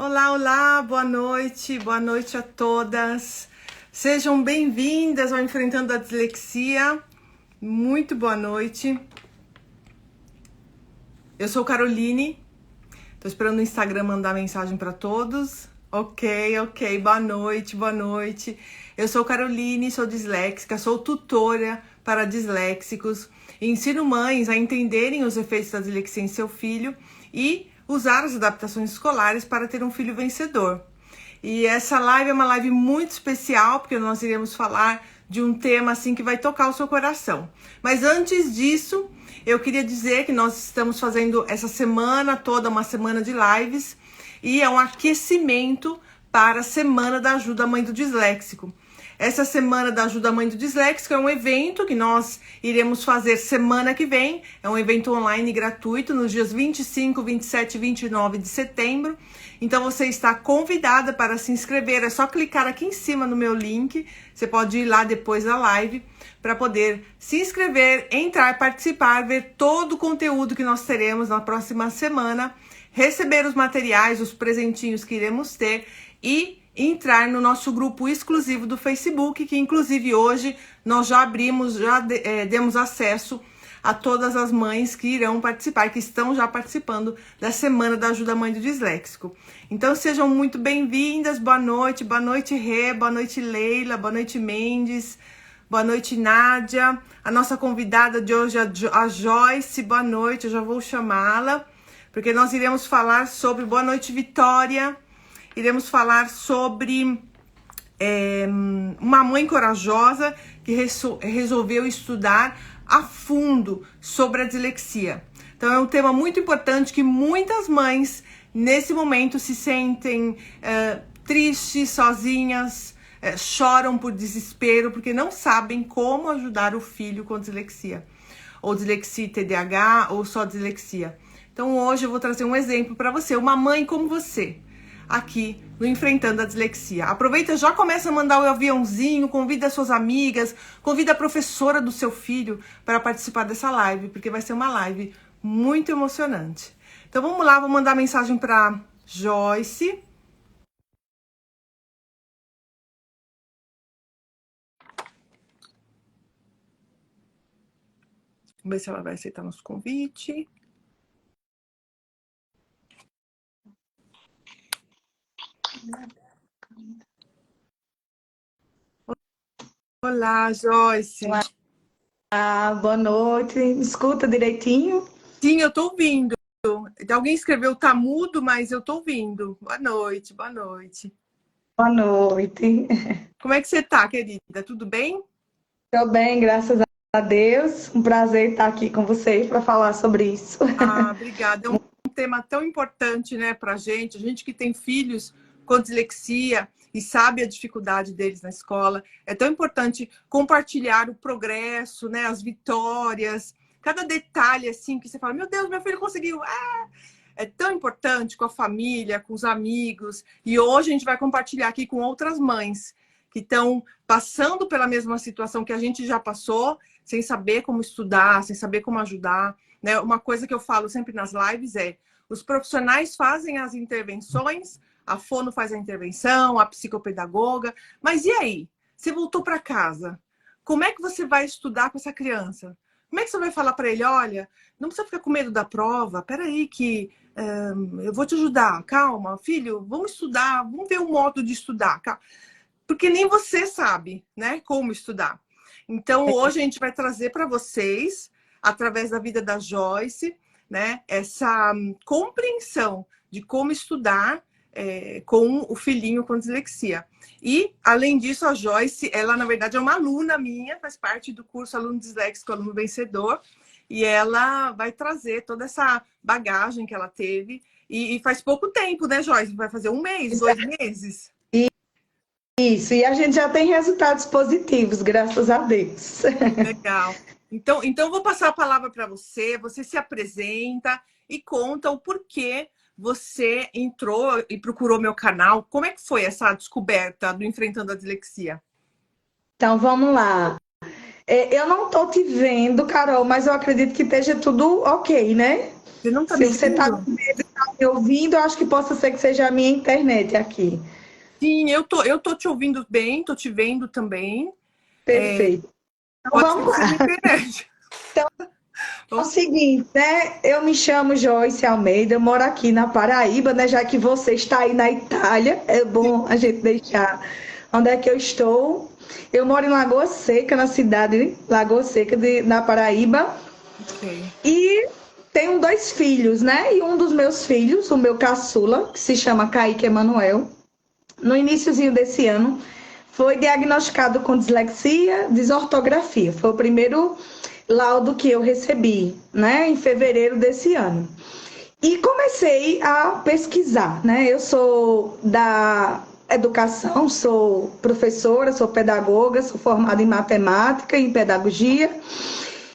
Olá, olá, boa noite a todas. Sejam bem-vindas ao Enfrentando a Dislexia. Muito boa noite. Eu sou Caroline. Tô esperando o Instagram mandar mensagem para todos. Ok, boa noite, boa noite. Eu sou Caroline, sou disléxica, sou tutora para disléxicos. Ensino mães a entenderem os efeitos da dislexia em seu filho e usar as adaptações escolares para ter um filho vencedor. E essa live é uma live muito especial, porque nós iremos falar de um tema assim que vai tocar o seu coração. Mas antes disso, eu queria dizer que nós estamos fazendo essa semana toda uma semana de lives e é um aquecimento para a Semana da Ajuda à Mãe do Disléxico. Essa Semana da Ajuda à Mãe do Disléxico é um evento que nós iremos fazer semana que vem. É um evento online gratuito nos dias 25, 27 e 29 de setembro. Então você está convidada para se inscrever. É só clicar aqui em cima no meu link. Você pode ir lá depois da live para poder se inscrever, entrar, participar, ver todo o conteúdo que nós teremos na próxima semana, receber os materiais, os presentinhos que iremos ter e entrar no nosso grupo exclusivo do Facebook, que inclusive hoje nós já abrimos, demos acesso a todas as mães que irão participar, que estão já participando da Semana da Ajuda à Mãe do Disléxico. Então sejam muito bem-vindas, boa noite Rê, boa noite Leila, boa noite Mendes, boa noite Nádia, a nossa convidada de hoje, a Joyce, boa noite, eu já vou chamá-la, porque nós iremos falar sobre, boa noite Vitória, iremos falar sobre uma mãe corajosa que resolveu estudar a fundo sobre a dislexia. Então é um tema muito importante que muitas mães nesse momento se sentem tristes, sozinhas, choram por desespero porque não sabem como ajudar o filho com dislexia, ou dislexia e TDAH, ou só dislexia. Então hoje eu vou trazer um exemplo para você, uma mãe como você, aqui no Enfrentando a Dislexia. Aproveita, já começa a mandar o aviãozinho, convida as suas amigas, convida a professora do seu filho para participar dessa live, porque vai ser uma live muito emocionante. Então vamos lá, vou mandar mensagem para Joyce. Vamos ver se ela vai aceitar nosso convite. Olá, Joyce. Olá, boa noite. Me escuta direitinho? Sim, eu tô ouvindo. Alguém escreveu tá mudo, mas eu tô ouvindo. Boa noite, boa noite. Boa noite. Como é que você tá, querida? Tudo bem? Estou bem, graças a Deus. Um prazer estar aqui com vocês para falar sobre isso. Ah, obrigada. É um tema tão importante, né, pra gente. A gente que tem filhos com dislexia e sabe a dificuldade deles na escola. É tão importante compartilhar o progresso, né, as vitórias, cada detalhe assim que você fala, meu Deus, meu filho conseguiu. É tão importante com a família, com os amigos. E hoje a gente vai compartilhar aqui com outras mães que estão passando pela mesma situação que a gente já passou, sem saber como estudar, sem saber como ajudar. Né? Uma coisa que eu falo sempre nas lives é: os profissionais fazem as intervenções, a fono faz a intervenção, a psicopedagoga, mas e aí? Você voltou para casa, como é que você vai estudar com essa criança? Como é que você vai falar para ele, olha, não precisa ficar com medo da prova, peraí que eu vou te ajudar, calma, filho, vamos estudar, vamos ver um modo de estudar, calma. Porque nem você sabe, né, como estudar. Então, hoje a gente vai trazer para vocês, através da vida da Joyce, né, essa compreensão de como estudar com o filhinho com dislexia. E, além disso, a Joyce, ela, na verdade, é uma aluna minha, faz parte do curso Aluno Disléxico, Aluno Vencedor, e ela vai trazer toda essa bagagem que ela teve. E faz pouco tempo, né, Joyce? Vai fazer 1 mês, 2 meses? Isso, e a gente já tem resultados positivos, graças a Deus. Legal. Então eu vou passar a palavra para você, você se apresenta e conta o porquê você entrou e procurou meu canal. Como é que foi essa descoberta do Enfrentando a Dislexia? Então, vamos lá. Eu não estou te vendo, Carol, mas eu acredito que esteja tudo ok, né? Você não está Se me você está vendo? com medo, está me ouvindo, eu acho que possa ser que seja a minha internet aqui. Sim, eu tô te ouvindo bem, tô te vendo também. Perfeito. Então Pode ser que vamos seja lá. a internet. É o seguinte, né? Eu me chamo Joyce Almeida, eu moro aqui na Paraíba, né? Já que você está aí na Itália, é bom a gente deixar onde é que eu estou. Eu moro em Lagoa Seca, na cidade de Lagoa Seca, na Paraíba. Ok. E tenho dois filhos, né? E um dos meus filhos, o meu caçula, que se chama Kaique Emanuel, no iniciozinho desse ano, foi diagnosticado com dislexia, desortografia. Foi o primeiro laudo que eu recebi, né, em fevereiro desse ano. E comecei a pesquisar, né? Eu sou da educação, sou professora, sou pedagoga, sou formada em matemática e em pedagogia.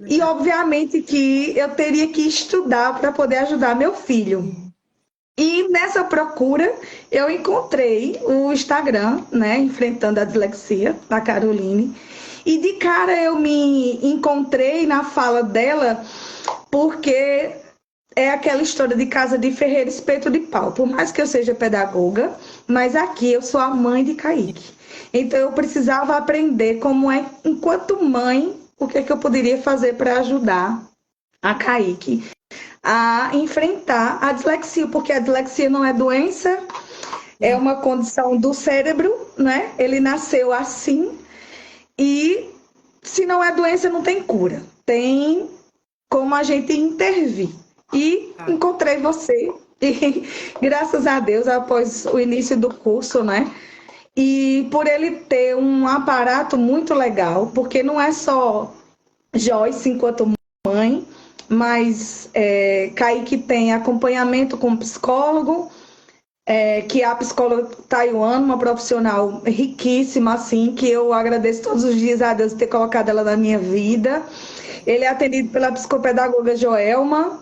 E Legal. obviamente que eu teria que estudar para poder ajudar meu filho. E nessa procura, eu encontrei o Instagram, né, Enfrentando a Dislexia, da Caroline. E de cara eu me encontrei na fala dela, porque é aquela história de casa de ferreiro, espeto de pau. Por mais que eu seja pedagoga, mas aqui eu sou a mãe de Kaique. Então eu precisava aprender como é, enquanto mãe, o que é que eu poderia fazer para ajudar a Kaique a enfrentar a dislexia, porque a dislexia não é doença, é uma condição do cérebro, né? Ele nasceu assim e se não é doença, não tem cura. Tem como a gente intervir. E Tá. encontrei você, e graças a Deus, após o início do curso, né? E por ele ter um aparato muito legal, porque não é só Joyce enquanto mãe, mas Kaique tem acompanhamento com psicólogo, que é a psicóloga Taiwan, uma profissional riquíssima, assim, que eu agradeço todos os dias a Deus ter colocado ela na minha vida. Ele é atendido pela psicopedagoga Joelma.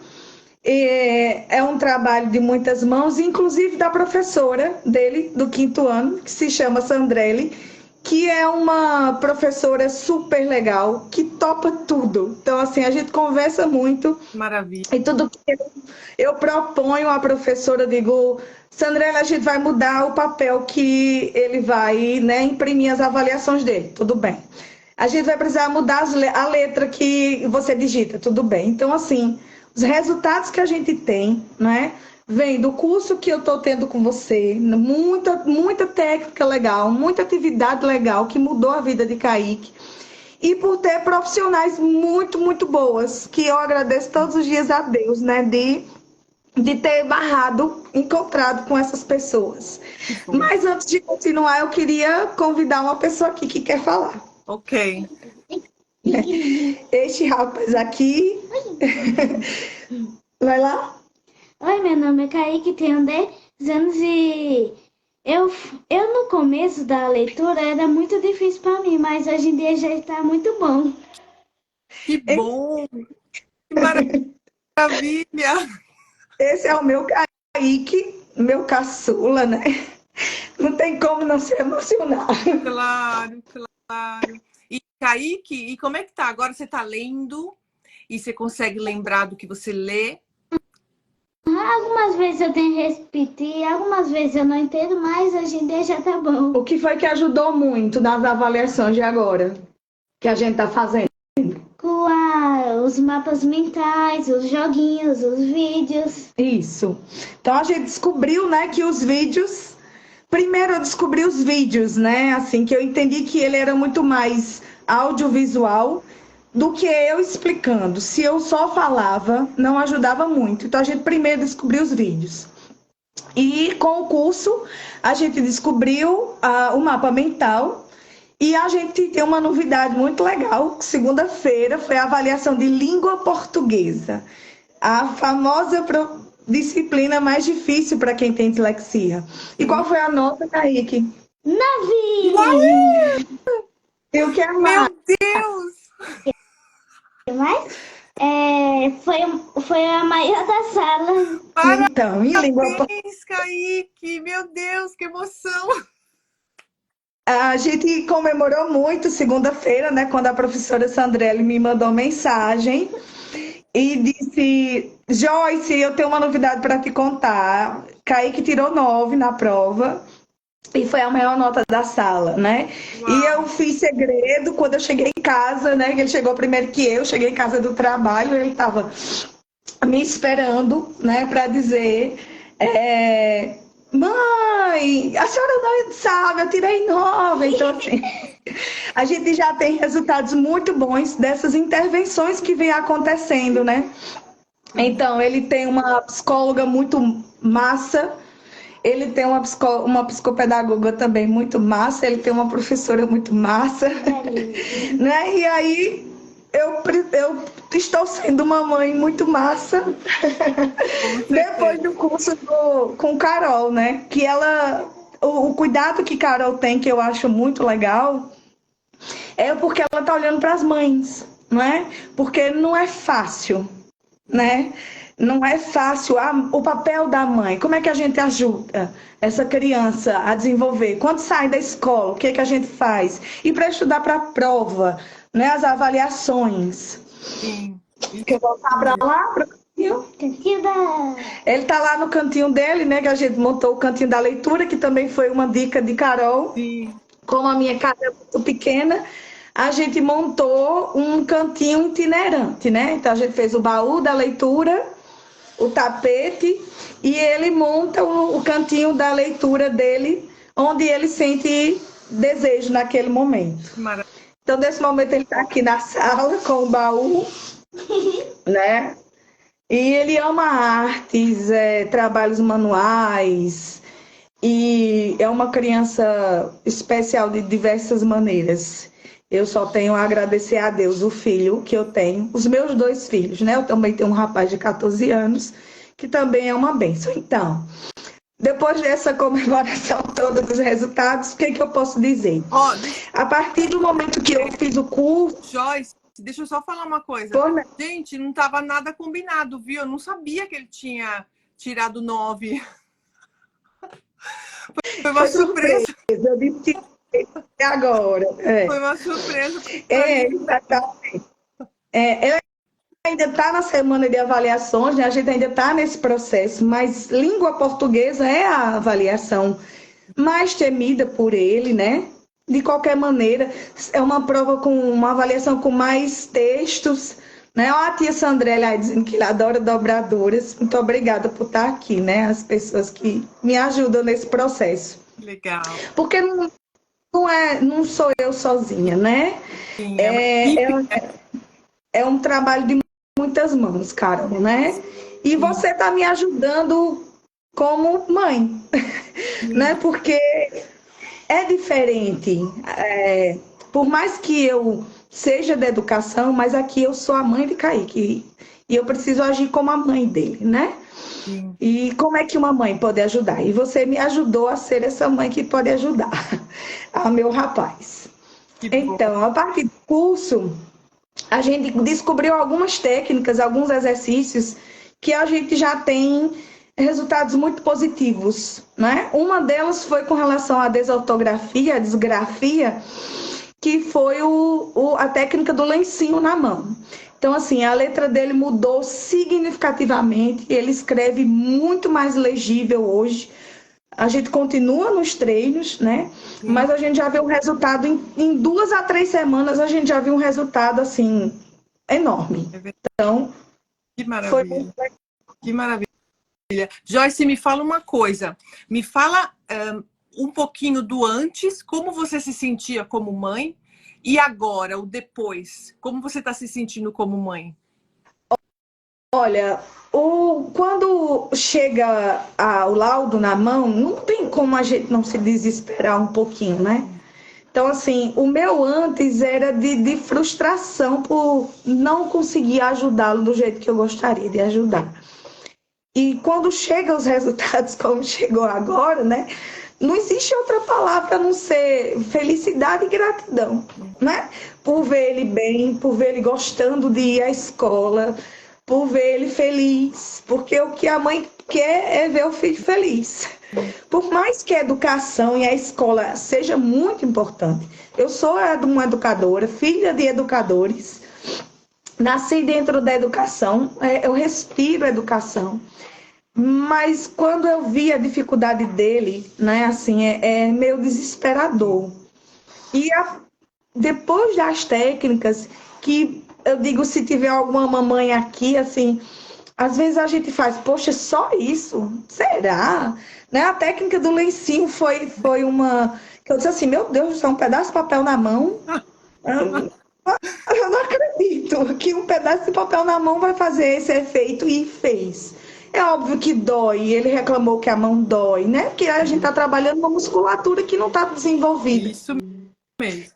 É um trabalho de muitas mãos, inclusive da professora dele, do 5º ano, que se chama Sandrelli, que é uma professora super legal, que topa tudo. Então, assim, a gente conversa muito Maravilha. e tudo que eu proponho à professora, eu digo, Sandrelli, a gente vai mudar o papel que ele vai, né, imprimir as avaliações dele, tudo bem. A gente vai precisar mudar a letra que você digita, tudo bem. Então, assim, os resultados que a gente tem, né, vem do curso que eu estou tendo com você, muita técnica legal, muita atividade legal que mudou a vida de Kaique. E por ter profissionais muito boas, que eu agradeço todos os dias a Deus, né, de ter encontrado com essas pessoas. Que bom. Mas antes de continuar, eu queria convidar uma pessoa aqui que quer falar. Ok. Este rapaz aqui. Vai lá? Oi, meu nome é Kaique, tenho 10 anos e eu no começo da leitura era muito difícil para mim, mas hoje em dia já está muito bom. Que bom. Que maravilha. Esse é o meu Kaique, meu caçula, né? Não tem como não se emocionar. Claro, claro. E Kaique, e como é que tá? Agora você tá lendo e você consegue lembrar do que você lê? Algumas vezes eu tenho que repetir, algumas vezes eu não entendo, mas hoje em dia já tá bom. O que foi que ajudou muito nas avaliações de agora que a gente está fazendo? Com os mapas mentais, os joguinhos, os vídeos. Isso. Então a gente descobriu, né, que os vídeos. Primeiro eu descobri os vídeos, né? Assim, que eu entendi que ele era muito mais audiovisual do que eu explicando. Se eu só falava, não ajudava muito. Então a gente primeiro descobriu os vídeos. E com o curso, a gente descobriu o mapa mental. E a gente tem uma novidade muito legal. Segunda-feira foi a avaliação de língua portuguesa. A famosa disciplina mais difícil para quem tem dislexia. E qual foi a nota, Kaique? 9! E o que é mais? Meu Deus! Mas foi a maior da sala. Então, em língua portuguesa. Parabéns, Kaique! Meu Deus, que emoção! A gente comemorou muito segunda-feira, né? Quando a professora Sandrelli me mandou mensagem. e disse: Joyce, eu tenho uma novidade para te contar. Kaique tirou 9 na prova e foi a maior nota da sala, né? E eu Uau! fiz segredo quando eu cheguei em casa, né? Que ele chegou primeiro que eu, cheguei em casa do trabalho, ele estava me esperando, né, para dizer: mãe, a senhora não sabe, eu tirei 9. Então, assim, a gente já tem resultados muito bons dessas intervenções que vem acontecendo, né? Então, ele tem uma psicóloga muito massa, ele tem uma psicopedagoga também muito massa, ele tem uma professora muito massa, né? E aí eu estou sendo uma mãe muito massa Com depois certeza. do curso com Carol, né? Que ela, o cuidado que Carol tem, que eu acho muito legal, é porque ela tá olhando para as mães, não é? Porque não é fácil, né? Não é fácil o papel da mãe. Como é que a gente ajuda essa criança a desenvolver? Quando sai da escola, o que é que a gente faz? E para estudar para a prova, né? As avaliações. Sim, Quer isso voltar para mesmo. lá, para o cantinho? Cantinho da... Ele tá lá no cantinho dele, né? Que a gente montou o cantinho da leitura, que também foi uma dica de Carol. Sim, Como a minha casa é muito pequena, a gente montou um cantinho itinerante, né? Então a gente fez o baú da leitura, o tapete, e ele monta o cantinho da leitura dele, onde ele sente desejo naquele momento. que maravilha. Então, nesse momento, ele está aqui na sala com o baú, né? E ele ama artes, trabalhos manuais, e é uma criança especial de diversas maneiras. Eu só tenho a agradecer a Deus o filho que eu tenho, os meus 2 filhos, né? Eu também tenho um rapaz de 14 anos, que também é uma bênção. Então, depois dessa comemoração toda dos resultados, o que é que eu posso dizer? Ó, A partir do momento que eu fiz o curso, Joyce, deixa eu só falar uma coisa. foi, Gente, não estava nada combinado, viu? Eu não sabia que ele tinha tirado 9. Foi uma foi surpresa. surpresa. Eu disse que agora. Foi uma surpresa para É, mim. exatamente. Ela ainda está na semana de avaliações, né? A gente ainda está nesse processo, mas língua portuguesa é a avaliação mais temida por ele, né? De qualquer maneira, é uma prova com uma avaliação com mais textos, né? Ó, a tia Sandrélia aí dizendo que ela adora dobradoras. Muito obrigada por estar aqui, né? As pessoas que me ajudam nesse processo. Legal. Porque não sou eu sozinha, né? Sim, é uma É, equipe. é um trabalho de muitas mãos, Carol, né? E Sim, você está me ajudando como mãe, né? sim. Porque é diferente. Por mais que eu seja da educação, mas aqui eu sou a mãe de Kaique. E eu preciso agir como a mãe dele, né? Sim. E como é que uma mãe pode ajudar? E você me ajudou a ser essa mãe que pode ajudar a meu rapaz. Que bom. Então, a partir do curso, a gente descobriu algumas técnicas, alguns exercícios que a gente já tem resultados muito positivos, né? Uma delas foi com relação à desortografia, à disgrafia, que foi a técnica do lencinho na mão. Então, assim, a letra dele mudou significativamente, ele escreve muito mais legível hoje. A gente continua nos treinos, né? Sim, Mas a gente já vê um resultado em 2 a 3 semanas, a gente já viu um resultado assim enorme. é verdade. Então, Que foi muito maravilha. legal. Que maravilha. Joyce, me fala uma coisa. Me fala um pouquinho do antes, como você se sentia como mãe, e agora, o depois. Como você está se sentindo como mãe? Olha, quando chega o laudo na mão, não tem como a gente não se desesperar um pouquinho, né? Então, assim, o meu antes era de frustração por não conseguir ajudá-lo do jeito que eu gostaria de ajudar. E quando chegam os resultados, como chegou agora, né? Não existe outra palavra a não ser felicidade e gratidão, né? Por ver ele bem, por ver ele gostando de ir à escola, por ver ele feliz, porque o que a mãe quer é ver o filho feliz. Por mais que a educação e a escola seja muito importante, eu sou uma educadora, filha de educadores, nasci dentro da educação, eu respiro educação. Mas quando eu vi a dificuldade dele, né, assim, é meio desesperador. E depois das técnicas, que eu digo, se tiver alguma mamãe aqui, assim, às vezes a gente faz, poxa, só isso? Será? Né? A técnica do lencinho foi uma. Que eu disse assim, meu Deus, isso é um pedaço de papel na mão. Eu não acredito que um pedaço de papel na mão vai fazer esse efeito e fez. É óbvio que dói, ele reclamou que a mão dói, né? Porque a gente está trabalhando uma musculatura que não está desenvolvida. Isso mesmo.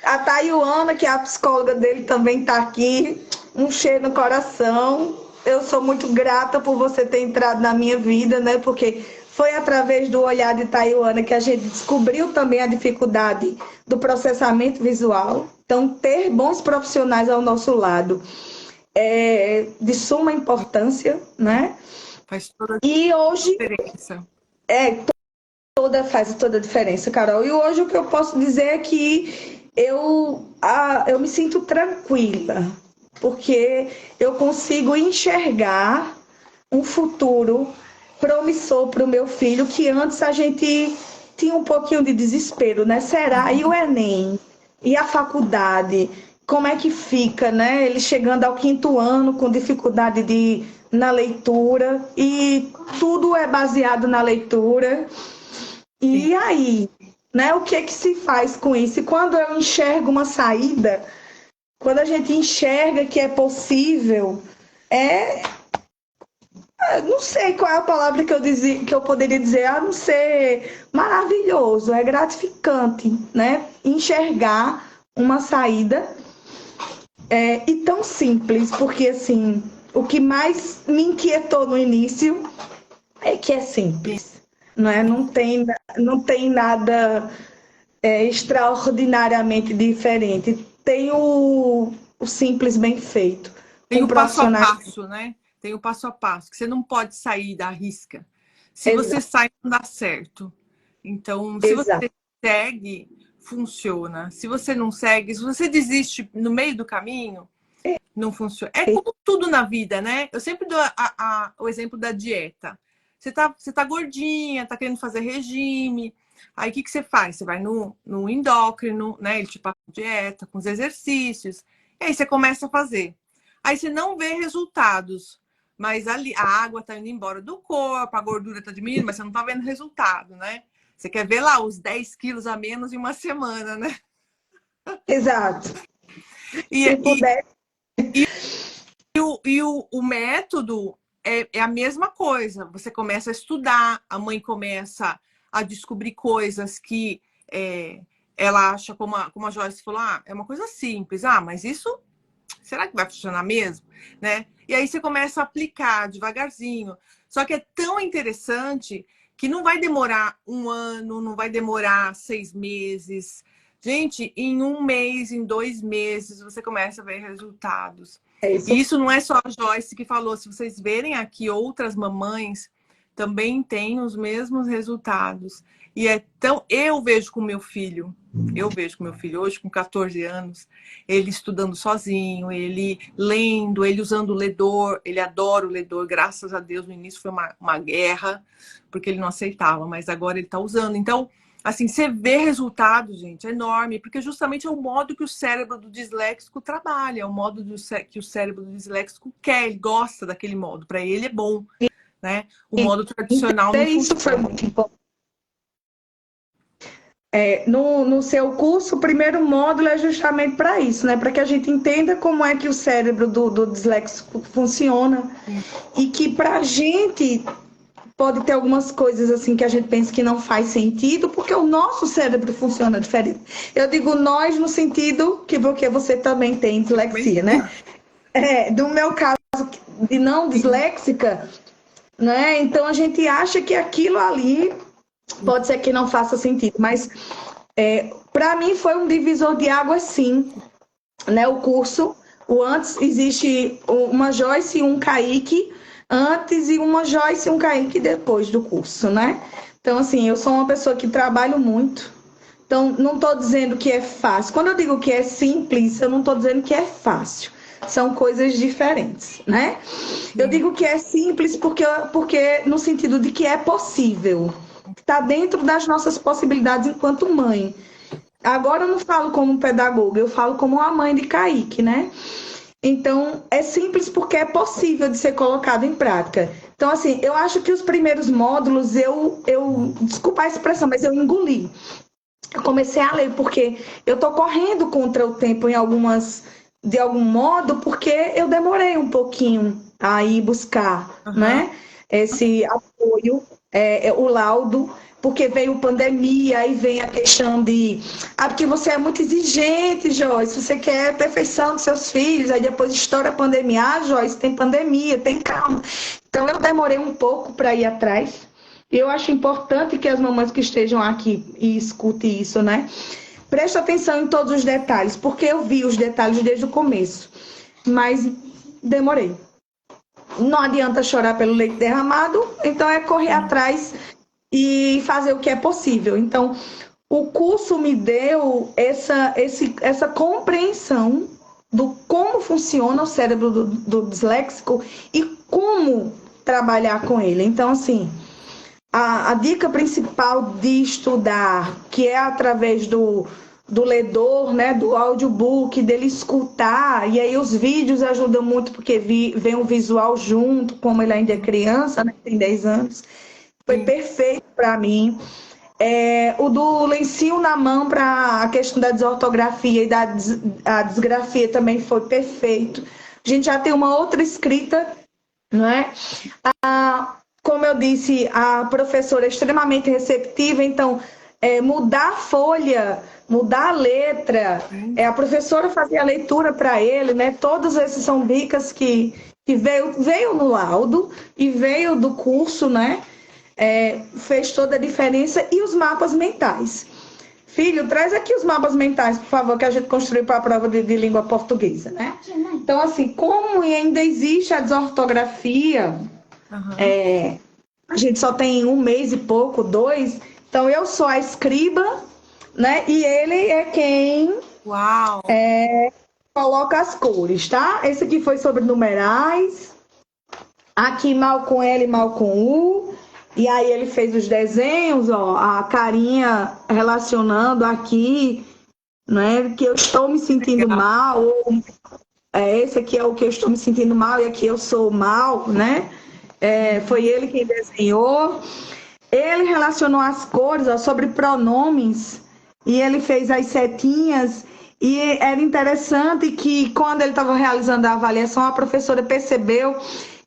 A Tayuana, que é a psicóloga dele, também está aqui. Um cheiro no coração. Eu sou muito grata por você ter entrado na minha vida, né? Porque foi através do olhar de Tayuana que a gente descobriu também a dificuldade do processamento visual. Então, ter bons profissionais ao nosso lado é de suma importância, né? Faz toda a E hoje diferença. faz toda a diferença, Carol. E hoje o que eu posso dizer é que eu me sinto tranquila, porque eu consigo enxergar um futuro promissor para o meu filho, que antes a gente tinha um pouquinho de desespero, né? Será? E o Enem? E a faculdade? Como é que fica, né? Ele chegando ao 5º ano com dificuldade na leitura, e tudo é baseado na leitura. E aí, né? O que se faz com isso? E quando eu enxergo uma saída, quando a gente enxerga que é possível, não sei qual é a palavra que eu poderia dizer, a não ser maravilhoso, é gratificante, né? Enxergar uma saída e tão simples, porque assim, o que mais me inquietou no início é que é simples, não é? Não tem nada extraordinariamente diferente. Tem o simples bem feito. Tem Com o passo a profissionais. passo, né? Tem o passo a passo, que você não pode sair da risca. Se Exato. você sai, não dá certo. Então, se Exato. você segue, funciona. Se você não segue, se você desiste no meio do caminho, não funciona. É como tudo na vida, né? Eu sempre dou o exemplo da dieta. Você tá gordinha, tá querendo fazer regime. Aí o que você faz? Você vai no endócrino, né? Ele te passa dieta, com os exercícios. E aí você começa a fazer. Aí você não vê resultados. Mas ali a água tá indo embora do corpo, a gordura tá diminuindo, mas você não tá vendo resultado, né? Você quer ver lá os 10 quilos a menos em uma semana, né? Exato. E, Se puder. o método é a mesma coisa. Você começa a estudar, a mãe começa a descobrir coisas que ela acha, como a Joyce falou, é uma coisa simples. Mas isso, será que vai funcionar mesmo? Né? E aí você começa a aplicar devagarzinho. Só que é tão interessante que não vai demorar 1 ano, não vai demorar 6 meses. Gente, em 1 mês, em 2 meses, você começa a ver resultados. E isso não é só a Joyce que falou. Se vocês verem aqui, outras mamães também têm os mesmos resultados. E eu vejo com meu filho hoje, com 14 anos, ele estudando sozinho, ele lendo, ele usando o ledor, ele adora o ledor, graças a Deus. No início foi uma guerra, porque ele não aceitava, mas agora ele está usando. Então, assim, você vê resultados, gente, é enorme, porque justamente é o modo que o cérebro do disléxico trabalha, é o modo que o cérebro do disléxico quer, ele gosta daquele modo, para ele é bom, né? O modo tradicional não Isso funciona. foi muito importante. No seu curso, o primeiro módulo é justamente para isso, né? Para que a gente entenda como é que o cérebro do disléxico funciona. E que para a gente pode ter algumas coisas assim que a gente pensa que não faz sentido, porque o nosso cérebro funciona diferente. Eu digo nós no sentido que porque você também tem dislexia, né? Do meu caso de não disléxica, né? Então a gente acha que aquilo ali pode ser que não faça sentido, mas para mim foi um divisor de água, sim, né? O curso, antes existe uma Joyce e um Kaique antes e uma Joyce e um Kaique depois do curso, né? Então, assim, eu sou uma pessoa que trabalho muito, Então, não estou dizendo que é fácil. Quando eu digo que é simples, eu não estou dizendo que é fácil. São coisas diferentes, né? Eu digo que é simples porque no sentido de que é possível. Está dentro das nossas possibilidades enquanto mãe. Agora eu não falo como pedagoga, eu falo como a mãe de Kaique, né? Então, é simples porque é possível de ser colocado em prática. Então, assim, eu acho que os primeiros módulos, desculpa a expressão, mas eu engoli. Eu comecei a ler porque eu estou correndo contra o tempo de algum modo, porque eu demorei um pouquinho a ir buscar, né? Esse apoio, o laudo, porque veio pandemia, aí vem a questão de porque você é muito exigente, Joyce, você quer a perfeição dos seus filhos, aí depois estoura a pandemia, Joyce, tem pandemia, tem calma. Então eu demorei um pouco para ir atrás. Eu acho importante que as mamães que estejam aqui e escutem isso, né? Preste atenção em todos os detalhes, porque eu vi os detalhes desde o começo, mas demorei. Não adianta chorar pelo leite derramado, então é correr atrás e fazer o que é possível. Então, o curso me deu essa compreensão do como funciona o cérebro do disléxico e como trabalhar com ele. Então, assim, a dica principal de estudar, que é através do ledor, né, do audiobook, dele escutar, e aí os vídeos ajudam muito, porque vem um visual junto, como ele ainda é criança, né, tem 10 anos, foi perfeito para mim. O do lencinho na mão para a questão da desortografia e a disgrafia também foi perfeito. A gente já tem uma outra escrita, não é? Como eu disse, a professora é extremamente receptiva, então mudar a folha, mudar a letra, a professora fazia a leitura para ele, né? Todas essas são dicas que veio no laudo e veio do curso, né? Fez toda a diferença. E os mapas mentais. Filho, traz aqui os mapas mentais, por favor, que a gente construiu para a prova de língua portuguesa, né? Então, assim, como ainda existe a desortografia, a gente só tem 1 mês e pouco, 2, então eu sou a escriba, né? E ele é quem coloca as cores, tá? Esse aqui foi sobre numerais, aqui mal com L, mal com U, e aí ele fez os desenhos, ó, a carinha relacionando aqui, né? Que eu estou me sentindo mal, ou esse aqui é o que eu estou me sentindo mal e aqui eu sou mal, né? Foi ele quem desenhou. Ele relacionou as cores, ó, sobre pronomes, e ele fez as setinhas. E era interessante que, quando ele estava realizando a avaliação, a professora percebeu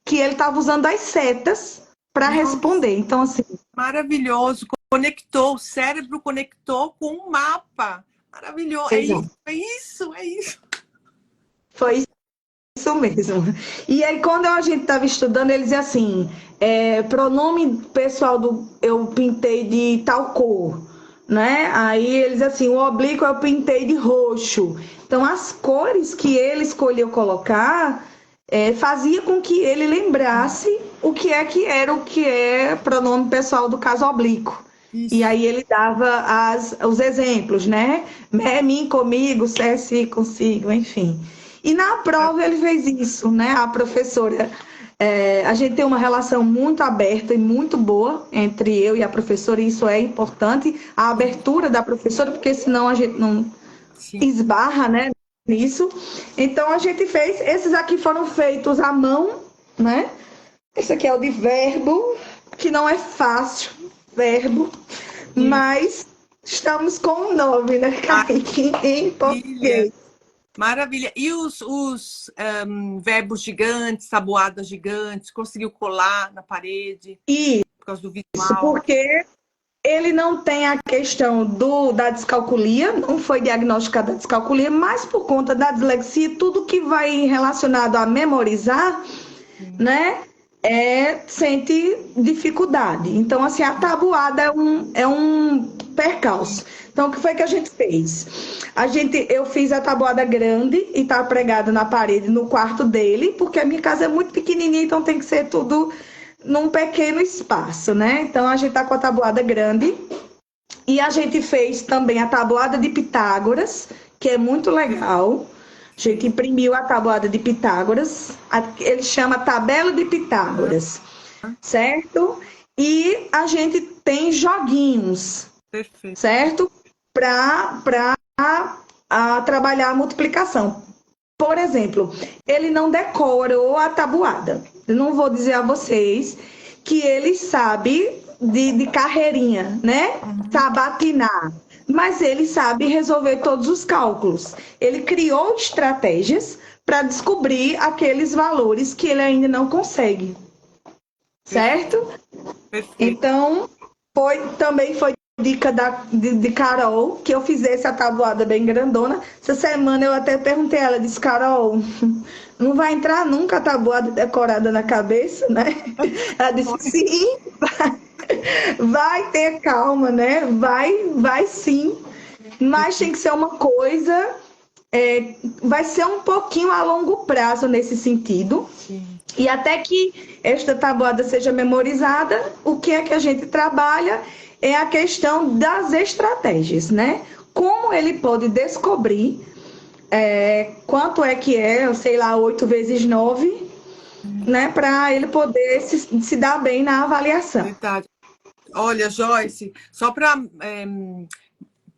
que ele estava usando as setas para responder. Então, assim... Maravilhoso. Conectou, o cérebro conectou com um mapa. Maravilhoso. É isso. Foi isso mesmo. E aí, quando a gente estava estudando, ele dizia assim, pronome pessoal eu pintei de tal cor, né? Aí eles assim, o oblíquo eu pintei de roxo. Então, as cores que ele escolheu colocar fazia com que ele lembrasse o que é pronome pessoal do caso oblíquo. Isso. E aí ele dava os exemplos, né? Mim, comigo, se, consigo, enfim. E na prova ele fez isso, né? A professora... a gente tem uma relação muito aberta e muito boa entre eu e a professora, e isso é importante, a abertura da professora, porque senão a gente não esbarra, né, nisso. Então a gente fez, esses aqui foram feitos à mão, né? Esse aqui é o de verbo, que não é fácil, verbo, mas estamos com o nome, né, Kaique, em português. Maravilha. E os verbos gigantes, tabuadas gigantes, conseguiu colar na parede? Por causa do visual? Isso, porque ele não tem a questão da descalculia, não foi diagnosticada a descalculia, mas por conta da dislexia, tudo que vai relacionado a memorizar, né, sente dificuldade. Então, assim, a tabuada é um percalço. Então, o que foi que a gente fez? Eu fiz a tabuada grande e tá pregada na parede, no quarto dele, porque a minha casa é muito pequenininha, então tem que ser tudo num pequeno espaço, né? Então, a gente tá com a tabuada grande E a gente fez também a tabuada de Pitágoras, que é muito legal. A gente imprimiu a tabuada de Pitágoras, ele chama Tabela de Pitágoras, certo? E a gente tem joguinhos, Perfeito. certo? Para trabalhar a multiplicação. Por exemplo, ele não decorou a tabuada. Eu não vou dizer a vocês que ele sabe de carreirinha, né? Sabatinar. Mas ele sabe resolver todos os cálculos. Ele criou estratégias para descobrir aqueles valores que ele ainda não consegue. Certo? Perfeito. Então, também foi dica de Carol, que eu fizesse a tabuada bem grandona. Essa semana eu até perguntei a ela, disse, Carol, não vai entrar nunca a tabuada decorada na cabeça, né? Ela disse, sim, vai ter calma, né? Vai sim, mas tem que ser uma coisa, vai ser um pouquinho a longo prazo nesse sentido. Sim. E até que esta tabuada seja memorizada, o que é que a gente trabalha é a questão das estratégias, né? Como ele pode descobrir quanto é que é, sei lá, 8 vezes 9, né? Para ele poder se dar bem na avaliação. Verdade. Olha, Joyce, só para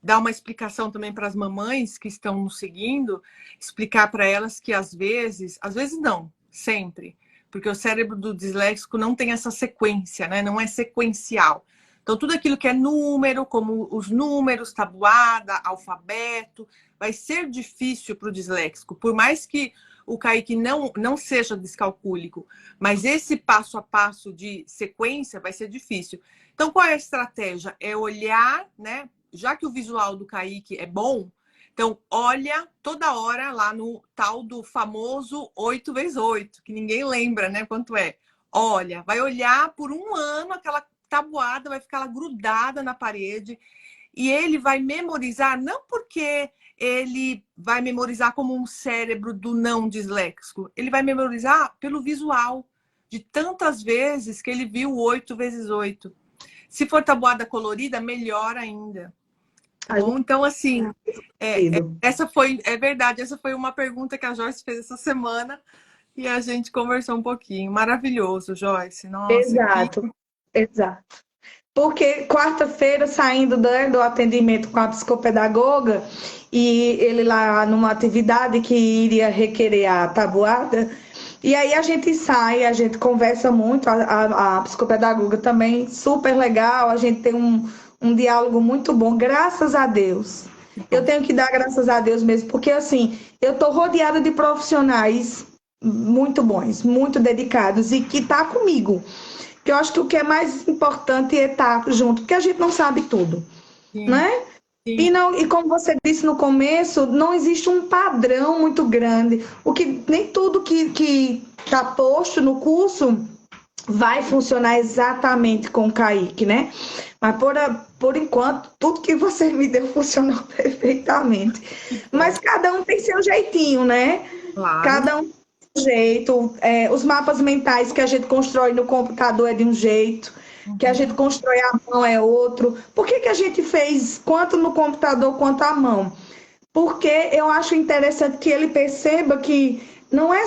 dar uma explicação também para as mamães que estão nos seguindo, explicar para elas que às vezes não, sempre, porque o cérebro do disléxico não tem essa sequência, né? Não é sequencial. Então, tudo aquilo que é número, como os números, tabuada, alfabeto, vai ser difícil para o disléxico. Por mais que o Kaique não seja descalcúlico, mas esse passo a passo de sequência vai ser difícil. Então, qual é a estratégia? É olhar, né? Já que o visual do Kaique é bom, então olha toda hora lá no tal do famoso 8 vezes 8, que ninguém lembra, né, quanto é. Olha, vai olhar por um ano aquela tabuada, vai ficar lá grudada na parede e ele vai memorizar, não porque ele vai memorizar como um cérebro do não disléxico, ele vai memorizar pelo visual, de tantas vezes que ele viu 8 vezes 8. Se for tabuada colorida, melhor ainda. Bom, então, assim, é verdade, essa foi uma pergunta que a Joyce fez essa semana e a gente conversou um pouquinho. Maravilhoso, Joyce. Nossa, Exato. Porque quarta-feira, saindo do atendimento com a psicopedagoga, e ele lá numa atividade que iria requerer a tabuada, e aí a gente sai, a gente conversa muito, a psicopedagoga também, super legal, a gente tem um diálogo muito bom, graças a Deus. Eu tenho que dar graças a Deus mesmo, porque assim, eu estou rodeada de profissionais muito bons, muito dedicados e que tá comigo. Que eu acho que o que é mais importante é estar junto, porque a gente não sabe tudo, né? Sim. E como você disse no começo, não existe um padrão muito grande. Nem tudo que está posto no curso vai funcionar exatamente com o Kaique, né? Mas por enquanto, tudo que você me deu funcionou perfeitamente. Mas cada um tem seu jeitinho, né? Claro. Cada um tem seu jeito. Os mapas mentais que a gente constrói no computador é de um jeito, que a gente constrói à mão é outro. Por que a gente fez quanto no computador quanto à mão? Porque eu acho interessante que ele perceba que não é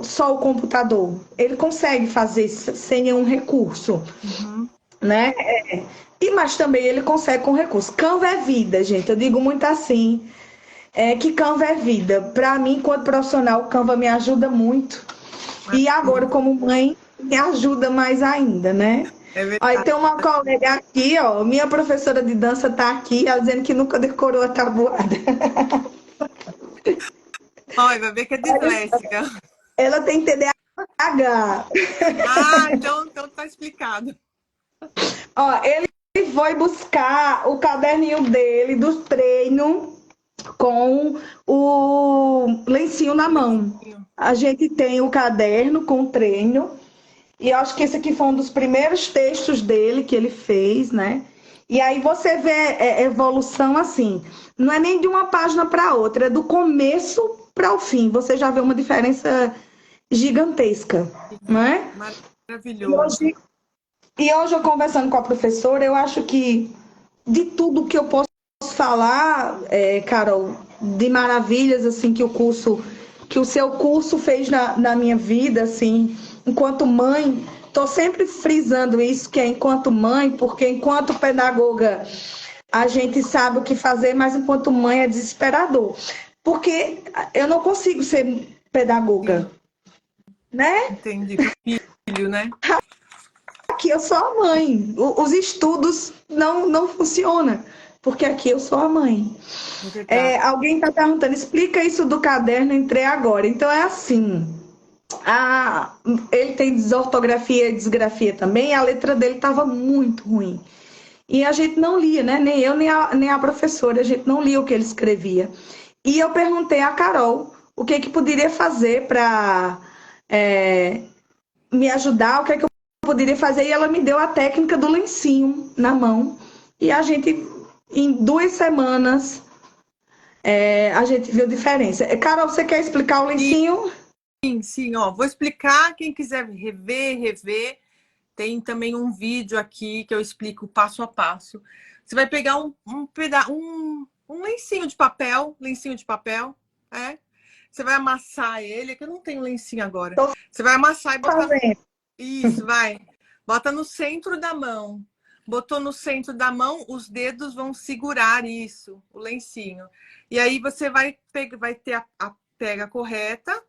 só o computador. Ele consegue fazer sem nenhum recurso, né? Mas também ele consegue com recurso. Canva é vida, gente. Eu digo muito assim, que Canva é vida. Para mim, enquanto profissional, o Canva me ajuda muito. E agora, como mãe, me ajuda mais ainda, né? Aí tem uma colega aqui, ó, minha professora de dança tá aqui, ela dizendo que nunca decorou a tabuada. Olha, vai ver que é disléxica. Ela tem TDAH. Então tá explicado. Ó, ele foi buscar o caderninho dele do treino com o lencinho na mão. A gente tem o caderno com o treino. E eu acho que esse aqui foi um dos primeiros textos dele que ele fez, né? E aí você vê evolução assim. Não é nem de uma página para outra, é do começo para o fim. Você já vê uma diferença gigantesca, não é? Maravilhoso. E hoje eu conversando com a professora, eu acho que de tudo que eu posso falar, Carol, de maravilhas assim que o seu curso fez na minha vida, assim, enquanto mãe, estou sempre frisando isso, que é enquanto mãe, porque enquanto pedagoga a gente sabe o que fazer, mas enquanto mãe é desesperador. Porque eu não consigo ser pedagoga, né? Entendi. Pro filho, né? Aqui eu sou a mãe. Os estudos não funcionam, porque aqui eu sou a mãe. É verdade. Alguém está perguntando, explica isso do caderno, entrei agora. Então é assim, ele tem desortografia e disgrafia também, a letra dele estava muito ruim. E a gente não lia, né? Nem eu, nem a professora, a gente não lia o que ele escrevia. E eu perguntei a Carol o que poderia fazer para me ajudar, o que eu poderia fazer, e ela me deu a técnica do lencinho na mão. E a gente, em 2 semanas, a gente viu diferença. Carol, você quer explicar o lencinho? Sim, sim, ó. Vou explicar, quem quiser rever. Tem também um vídeo aqui que eu explico passo a passo. Você vai pegar um lencinho de papel, é? Você vai amassar ele, é que eu não tenho lencinho agora. Você vai amassar e botar... Isso, vai. Bota no centro da mão. Botou no centro da mão, os dedos vão segurar isso, o lencinho. E aí você vai ter a pega correta.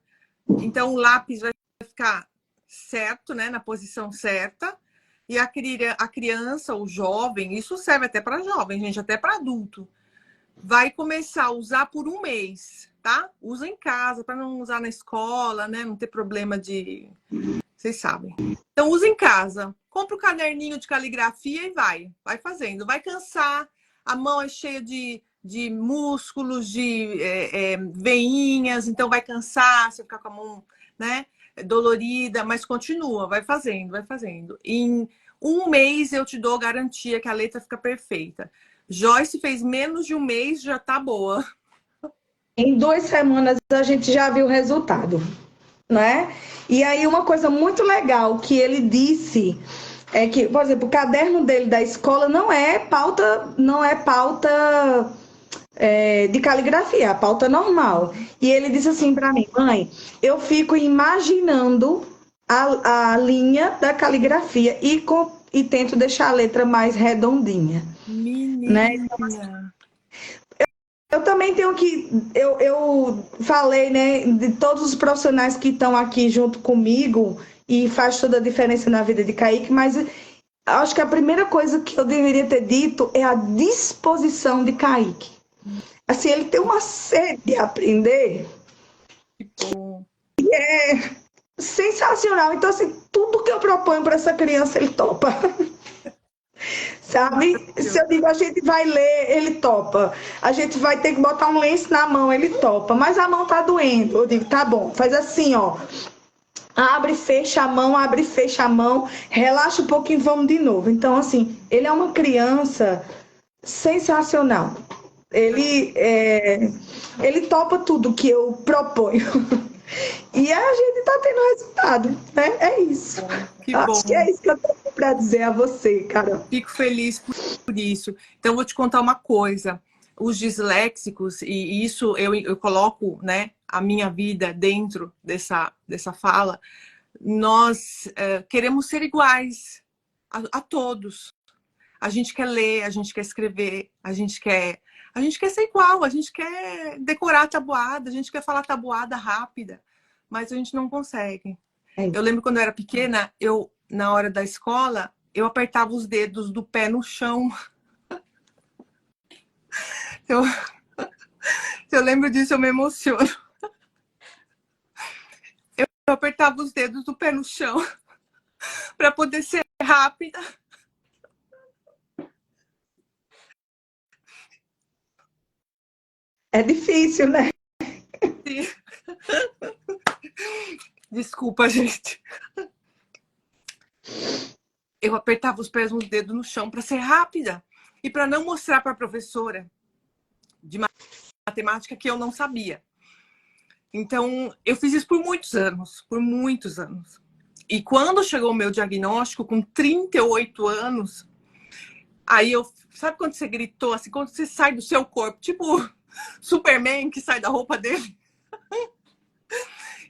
Então o lápis vai ficar certo, né, na posição certa. E a criança, o jovem, isso serve até para jovem, gente, até para adulto, vai começar a usar por um mês, tá? Usa em casa, para não usar na escola, né? Não ter problema de... Vocês sabem. Então, usa em casa. Compra o caderninho de caligrafia e vai fazendo. Vai cansar, a mão é cheia de músculos, de veinhas, então vai cansar, você ficar com a mão, né, dolorida, mas continua, vai fazendo. Em um mês eu te dou garantia que a letra fica perfeita. Joyce fez menos de um mês, já tá boa. Em 2 semanas a gente já viu o resultado, né? E aí uma coisa muito legal que ele disse é que, por exemplo, o caderno dele da escola não é pauta de caligrafia, a pauta normal. E ele disse assim para mim, mãe, eu fico imaginando a linha da caligrafia e tento deixar a letra mais redondinha. Menina. Né? Eu também tenho que. Eu falei, né, de todos os profissionais que estão aqui junto comigo e faz toda a diferença na vida de Kaique, mas acho que a primeira coisa que eu deveria ter dito é a disposição de Kaique. Assim, ele tem uma sede de aprender que é sensacional. Então, assim, tudo que eu proponho para essa criança, ele topa. Sabe? Se eu digo, a gente vai ler, ele topa. A gente vai ter que botar um lenço na mão, ele topa. Mas a mão tá doendo. Eu digo, tá bom, faz assim, ó. Abre, fecha a mão, relaxa um pouquinho, vamos de novo. Então, assim, ele é uma criança sensacional. Ele topa tudo que eu proponho. E a gente tá tendo resultado, né? É isso. Que Acho bom. que é isso que eu tenho para dizer a você, cara. Fico feliz por isso. Então, vou te contar uma coisa. Os disléxicos, e isso eu coloco, né, a minha vida dentro dessa fala, nós queremos ser iguais a todos. A gente quer ler, a gente quer escrever, a gente quer ser igual, a gente quer decorar a tabuada, a gente quer falar tabuada rápida, mas a gente não consegue. Eu lembro quando eu era pequena, na hora da escola, eu apertava os dedos do pé no chão. Eu lembro disso, eu me emociono. Eu apertava os dedos do pé no chão para poder ser rápida. É difícil, né? Sim. Desculpa, gente. Eu apertava os pés nos dedos no chão para ser rápida e para não mostrar para a professora de matemática que eu não sabia. Então, eu fiz isso por muitos anos, E quando chegou o meu diagnóstico, com 38 anos, Aí eu, sabe quando você gritou, assim, quando você sai do seu corpo, tipo Superman que sai da roupa dele?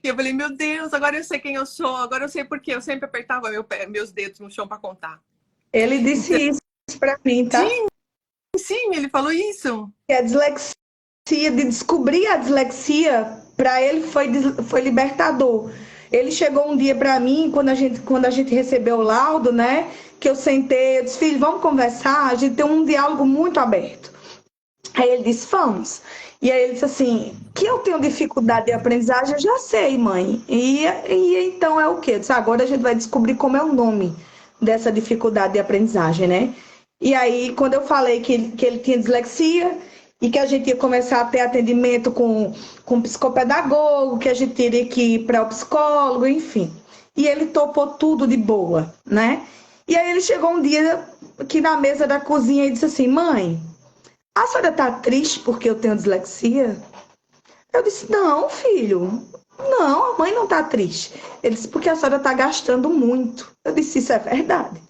E eu falei, meu Deus, agora eu sei quem eu sou, agora eu sei por quê. Eu sempre apertava meus dedos no chão para contar. Ele disse Então, isso para mim, tá? sim, sim, ele falou isso. Que a dislexia, de descobrir a dislexia, para ele foi libertador. Ele chegou um dia para mim, quando a gente recebeu o laudo, né? Que eu sentei, eu disse, filho, vamos conversar, a gente tem um diálogo muito aberto. Aí ele disse, vamos. E aí ele disse assim, que eu tenho dificuldade de aprendizagem, eu já sei, mãe. E então é o quê? Eu disse, agora a gente vai descobrir como é o nome dessa dificuldade de aprendizagem, né? E aí, quando eu falei que ele tinha dislexia e que a gente ia começar a ter atendimento com psicopedagogo, que a gente teria que ir para o psicólogo, enfim. E ele topou tudo de boa, né? E aí ele chegou um dia aqui na mesa da cozinha e disse assim, mãe, a senhora tá triste porque eu tenho dislexia? Eu disse, não, filho, não, a mãe não tá triste. Ele disse, porque a senhora tá gastando muito. Eu disse, isso é verdade.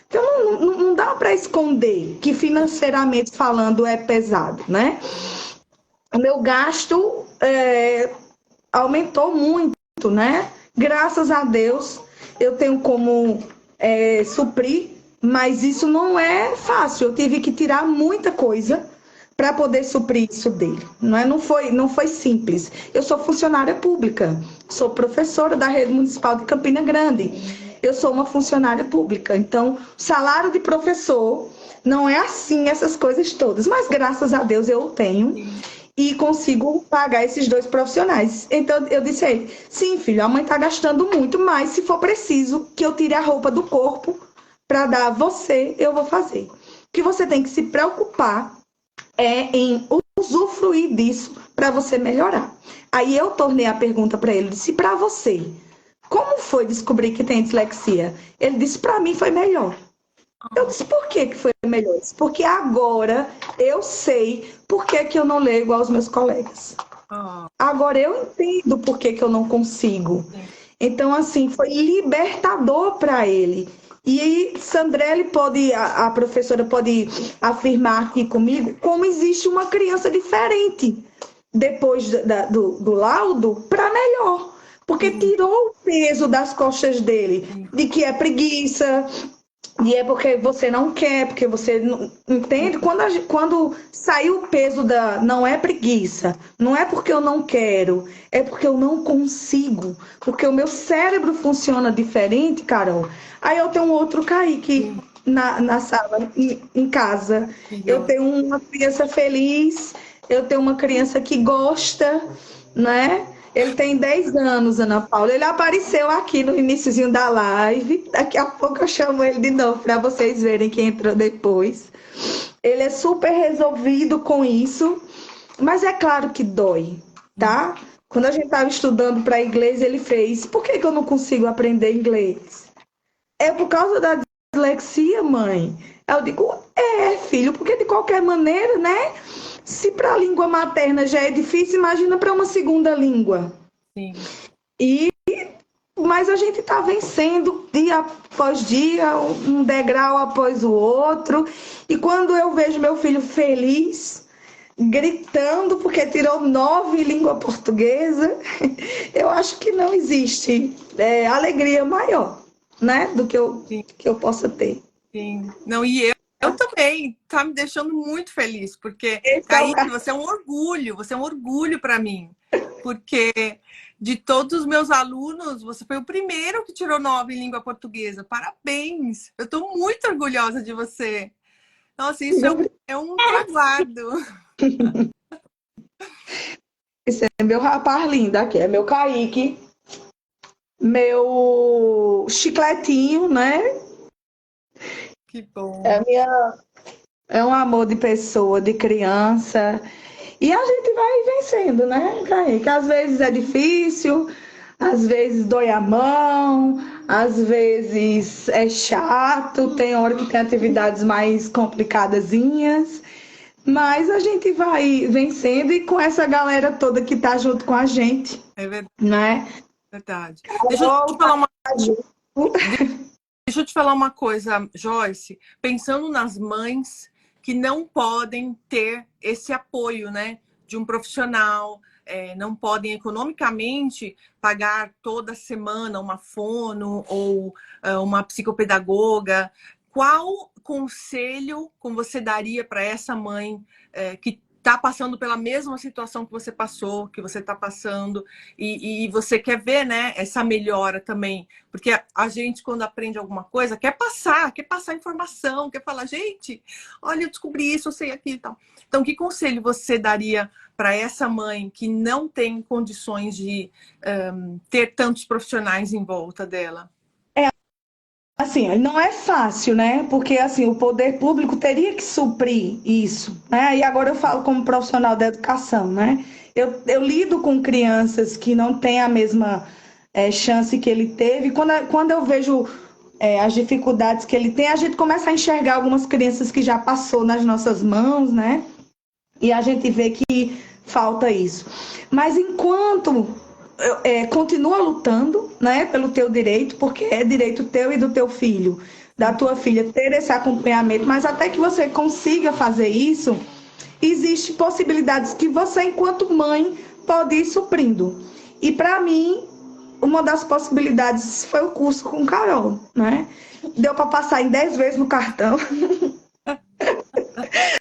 Então não dá para esconder que financeiramente falando é pesado, né? O meu gasto aumentou muito, né? Graças a Deus eu tenho como suprir, mas isso não é fácil. Eu tive que tirar muita coisa para poder suprir isso dele. Não foi simples. Eu sou funcionária pública, sou professora da rede municipal de Campina Grande. Eu sou uma funcionária pública, então salário de professor não é assim essas coisas todas, mas graças a Deus eu tenho e consigo pagar esses dois profissionais. Então eu disse a ele, sim, filho, a mãe está gastando muito, mas se for preciso que eu tire a roupa do corpo para dar a você, eu vou fazer. O que você tem que se preocupar em usufruir disso para você melhorar. Aí eu tornei a pergunta para ele, disse, para você, como foi descobrir que tem dislexia? Ele disse, para mim foi melhor. Eu disse, por que foi melhor? Porque agora eu sei por que eu não leio igual aos meus colegas. Agora eu entendo por que eu não consigo. Então, assim, foi libertador para ele. E aí, Sandrelli a professora pode afirmar aqui comigo, como existe uma criança diferente depois do laudo para melhor. Porque tirou o peso das costas dele, de que é preguiça, e é porque você não quer, porque você não entende. Quando saiu o peso não é preguiça, não é porque eu não quero, é porque eu não consigo, porque o meu cérebro funciona diferente, Carol. Aí eu tenho um outro Kaique na sala, em casa. Eu tenho uma criança feliz, eu tenho uma criança que gosta, né? Ele tem 10 anos, Ana Paula. Ele apareceu aqui no iniciozinho da live. Daqui a pouco eu chamo ele de novo para vocês verem quem entrou depois. Ele é super resolvido com isso, mas é claro que dói, tá? Quando a gente estava estudando para inglês, ele fez: por que eu não consigo aprender inglês? É por causa da dislexia, mãe? Eu digo, filho, porque de qualquer maneira, né? Se para a língua materna já é difícil, imagina para uma segunda língua. Sim. Mas a gente está vencendo dia após dia, um degrau após o outro. E quando eu vejo meu filho feliz, gritando porque tirou 9 em língua portuguesa, eu acho que não existe alegria maior, né, do que eu possa ter. Sim. Não, e eu também, tá me deixando muito feliz, porque, Kaique, você é um orgulho para mim, porque de todos os meus alunos, você foi o primeiro que tirou 9 em língua portuguesa. Parabéns! Eu estou muito orgulhosa de você. Nossa, isso é um trabalho. Esse é meu rapaz lindo aqui, é meu Kaique, meu chicletinho, né? Que bom. É um amor de pessoa, de criança. E a gente vai vencendo, né, Kaique? Às vezes é difícil, às vezes dói a mão, às vezes é chato, tem hora que tem atividades mais complicadazinhas, mas a gente vai vencendo e com essa galera toda que tá junto com a gente. É verdade. Né? Verdade. Deixa eu te falar uma... Deixa eu te falar uma coisa, Joyce. Pensando nas mães que não podem ter esse apoio, né, de um profissional, não podem economicamente pagar toda semana uma fono ou uma psicopedagoga. Qual conselho como você daria para essa mãe que está passando pela mesma situação que você passou, que você está passando, e você quer ver, né, essa melhora também? Porque a gente, quando aprende alguma coisa, quer passar informação, quer falar, gente, olha, eu descobri isso, eu sei aquilo e tal. Então, que conselho você daria para essa mãe que não tem condições de ter tantos profissionais em volta dela? Assim, não é fácil, né? Porque assim, o poder público teria que suprir isso, né? E agora eu falo como profissional da educação, né? Eu lido com crianças que não têm a mesma chance que ele teve. Quando eu vejo as dificuldades que ele tem, a gente começa a enxergar algumas crianças que já passou nas nossas mãos, né? E a gente vê que falta isso. Mas enquanto continua lutando, né, pelo teu direito, porque é direito teu e do teu filho, da tua filha, ter esse acompanhamento, mas até que você consiga fazer isso, existem possibilidades que você, enquanto mãe, pode ir suprindo. E para mim, uma das possibilidades foi o curso com Carol, né? Deu para passar em 10 vezes no cartão.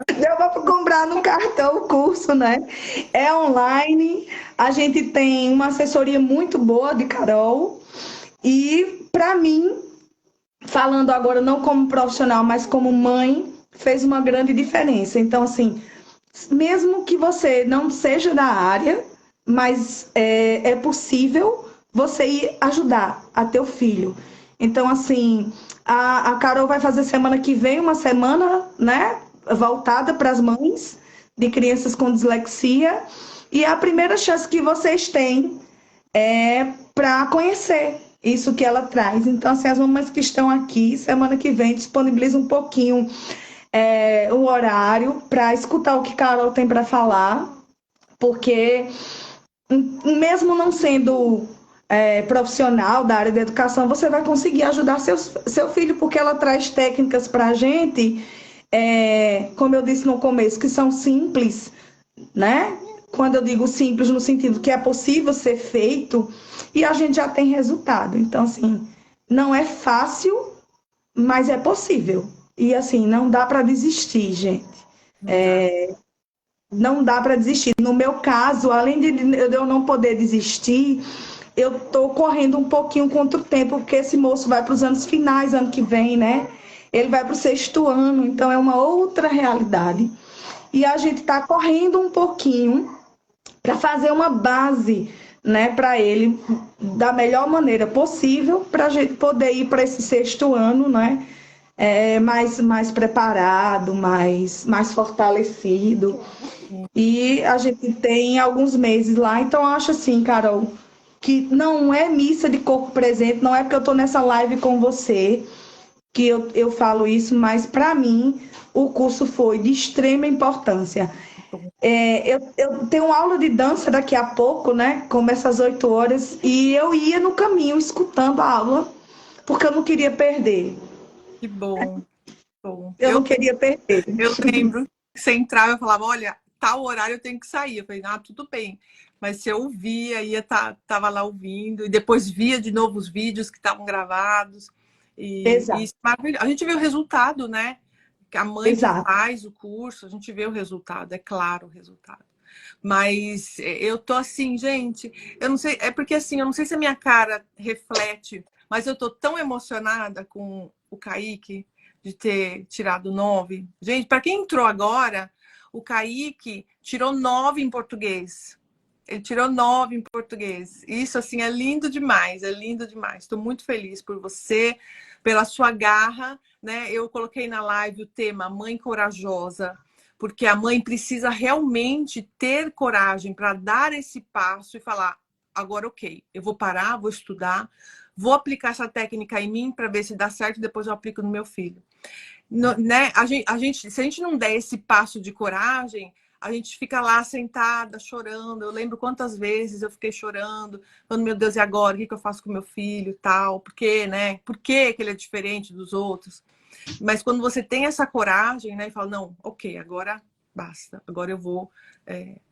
Deu para comprar no cartão o curso, né? É online. A gente tem uma assessoria muito boa de Carol. E, para mim, falando agora não como profissional, mas como mãe, fez uma grande diferença. Então, assim, mesmo que você não seja da área, mas é possível você ir ajudar a teu filho. Então, assim, a Carol vai fazer semana que vem uma semana, né, voltada para as mães de crianças com dislexia. E a primeira chance que vocês têm é para conhecer isso que ela traz. Então, assim, as mamães que estão aqui, semana que vem, disponibiliza um pouquinho o horário para escutar o que Carol tem para falar, porque mesmo não sendo profissional da área da educação, você vai conseguir ajudar seu filho, porque ela traz técnicas para a gente, como eu disse no começo, que são simples, né? Quando eu digo simples, no sentido que é possível ser feito, e a gente já tem resultado. Então, assim, não é fácil, mas é possível. E, assim, não dá para desistir, gente. Não dá para desistir. No meu caso, além de eu não poder desistir, eu estou correndo um pouquinho contra o tempo, porque esse moço vai para os anos finais, ano que vem, né? Ele vai para o 6º ano, então é uma outra realidade. E a gente está correndo um pouquinho para fazer uma base, né, para ele da melhor maneira possível, para a gente poder ir para esse 6º ano, né, mais preparado, mais fortalecido. E a gente tem alguns meses lá, então eu acho assim, Carol, que não é missa de corpo presente, não é porque eu estou nessa live com você que eu falo isso, mas para mim o curso foi de extrema importância. Eu tenho aula de dança daqui a pouco, né? Começa às 8 horas, e eu ia no caminho escutando a aula, porque eu não queria perder. Que bom. Bom. Eu não queria perder. Eu lembro que você entrava e falava, olha, tal horário eu tenho que sair. Eu falei, tudo bem. Mas se eu ouvia, tava lá ouvindo, e depois via de novo os vídeos que estavam gravados. Exato. Isso é maravilhoso. A gente vê o resultado, né? A mãe Exato. que faz o curso, a gente vê o resultado, é claro o resultado. Mas eu tô assim, gente, eu não sei, é porque assim, eu não sei se a minha cara reflete, mas eu tô tão emocionada com o Kaique de ter tirado 9. Gente, para quem entrou agora, o Kaique tirou 9 em português. Ele tirou 9 em português. Isso, assim, é lindo demais, é lindo demais. Estou muito feliz por você, pela sua garra, né? Eu coloquei na live o tema Mãe Corajosa, porque a mãe precisa realmente ter coragem para dar esse passo e falar, agora ok, eu vou parar, vou estudar, vou aplicar essa técnica em mim para ver se dá certo e depois eu aplico no meu filho. Né? Se a gente não der esse passo de coragem, a gente fica lá sentada, chorando. Eu lembro quantas vezes eu fiquei chorando, falando, meu Deus, e agora? O que eu faço com meu filho e tal? Por quê, né? Por que ele é diferente dos outros? Mas quando você tem essa coragem, né, e fala, não, ok, agora basta, agora eu vou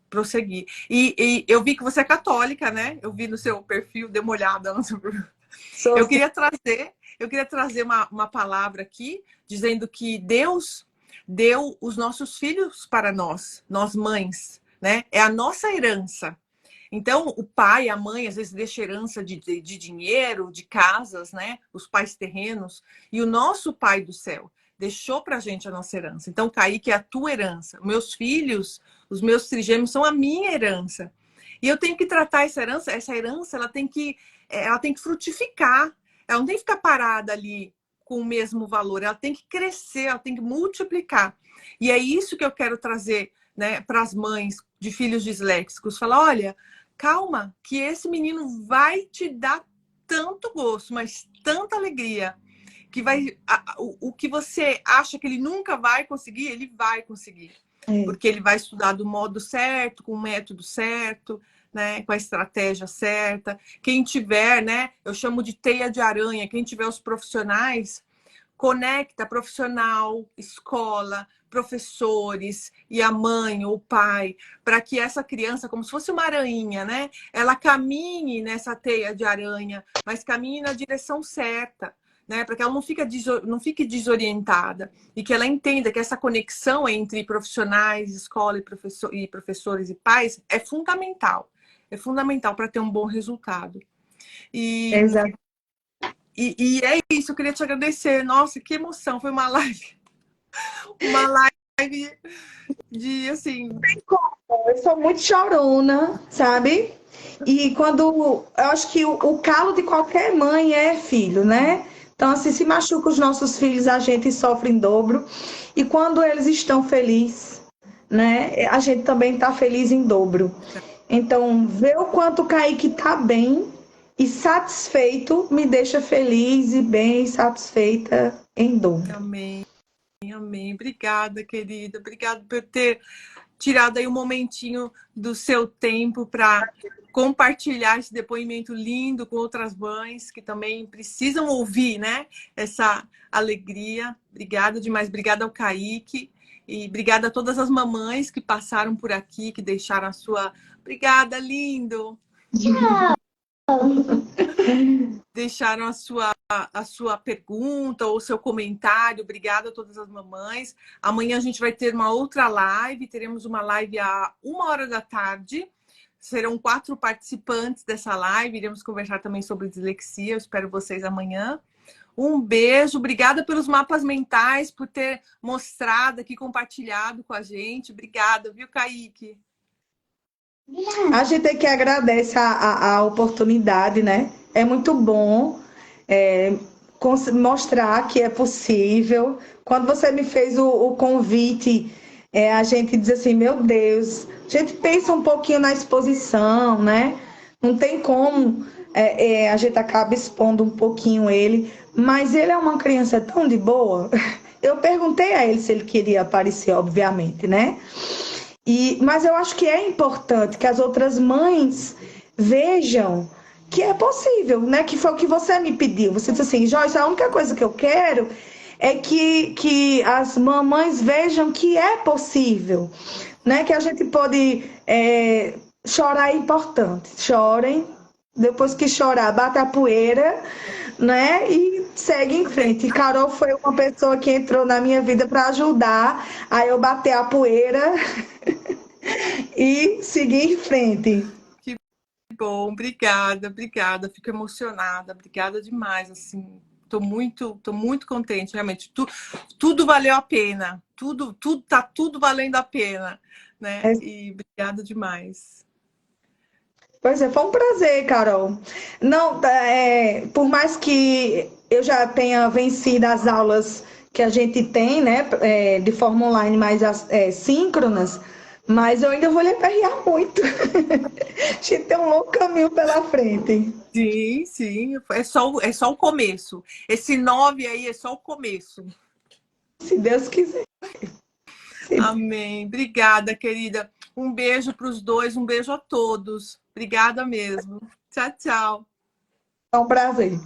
prosseguir. E eu vi que você é católica, né? Eu vi no seu perfil, dei uma olhada no seu perfil. Eu queria trazer uma palavra aqui, dizendo que Deus deu os nossos filhos para nós mães, né? É a nossa herança. Então, o pai, a mãe, às vezes deixa herança de dinheiro, de casas, né? Os pais terrenos. E o nosso pai do céu deixou para a gente a nossa herança. Então, Kaique é a tua herança. Meus filhos, os meus trigêmeos são a minha herança. E eu tenho que tratar essa herança ela tem que frutificar. Ela não tem que ficar parada ali com o mesmo valor. Ela tem que crescer, ela tem que multiplicar. E é isso que eu quero trazer, né, para as mães de filhos disléxicos. Falar, olha, calma, que esse menino vai te dar tanto gosto, mas tanta alegria, que o que você acha que ele nunca vai conseguir, ele vai conseguir. Porque ele vai estudar do modo certo, com o método certo, né, com a estratégia certa. Quem tiver, né, eu chamo de teia de aranha, quem tiver os profissionais, conecta profissional, escola, professores e a mãe ou o pai, para que essa criança, como se fosse uma aranha, né, ela caminhe nessa teia de aranha, mas caminhe na direção certa, né, para que ela não fique desorientada e que ela entenda que essa conexão entre profissionais, escola e professores e pais é fundamental para ter um bom resultado. Exato. E é isso, eu queria te agradecer. Nossa, que emoção, foi uma live de, assim... Eu sou muito chorona, sabe? E quando... Eu acho que o calo de qualquer mãe é filho, né? Então, assim, se machuca os nossos filhos, a gente sofre em dobro. E quando eles estão felizes, né? A gente também está feliz em dobro. Então, ver o quanto o Kaique tá bem e satisfeito me deixa feliz e bem satisfeita em dobro. Amém, amém. Obrigada, querida. Obrigada por ter tirado aí um momentinho do seu tempo para compartilhar esse depoimento lindo com outras mães que também precisam ouvir, né? Essa alegria. Obrigada demais. Obrigada ao Kaique. E obrigada a todas as mamães que passaram por aqui, que deixaram a sua... Obrigada, lindo! Deixaram a sua pergunta ou seu comentário. Obrigada a todas as mamães. Amanhã a gente vai ter uma outra live. Teremos uma live à 13h. Serão 4 participantes dessa live. Iremos conversar também sobre dislexia. Eu espero vocês amanhã. Um beijo. Obrigada pelos mapas mentais, por ter mostrado aqui, compartilhado com a gente. Obrigada, viu, Kaique? A gente tem que agradecer a oportunidade, né? É muito bom mostrar que é possível. Quando você me fez o convite, a gente diz assim, meu Deus, a gente pensa um pouquinho na exposição, né? Não tem como, a gente acaba expondo um pouquinho ele, mas ele é uma criança tão de boa. Eu perguntei a ele se ele queria aparecer, obviamente, né? Mas eu acho que é importante que as outras mães vejam que é possível, né? Que foi o que você me pediu. Você disse assim, Joyce, a única coisa que eu quero é que as mamães vejam que é possível, né? Que a gente pode... chorar é importante. Chorem. Depois que chorar, bate a poeira, né? E segue em frente. E Carol foi uma pessoa que entrou na minha vida para ajudar a eu bater a poeira e seguir em frente. Que bom, obrigada. Fico emocionada, obrigada demais, assim. Tô muito contente, realmente. Tudo valeu a pena. Tá tudo valendo a pena, né? E obrigada demais. Pois é, foi um prazer, Carol. Não, por mais que eu já tenha vencido as aulas que a gente tem, né, de forma online mais síncronas, mas eu ainda vou lhe aperrear muito. A gente tem um longo caminho pela frente. Sim, é só o começo. Esse 9 aí é só o começo. Se Deus quiser. Amém. Obrigada, querida. Um beijo para os dois, um beijo a todos. Obrigada mesmo. Tchau, tchau. É um prazer.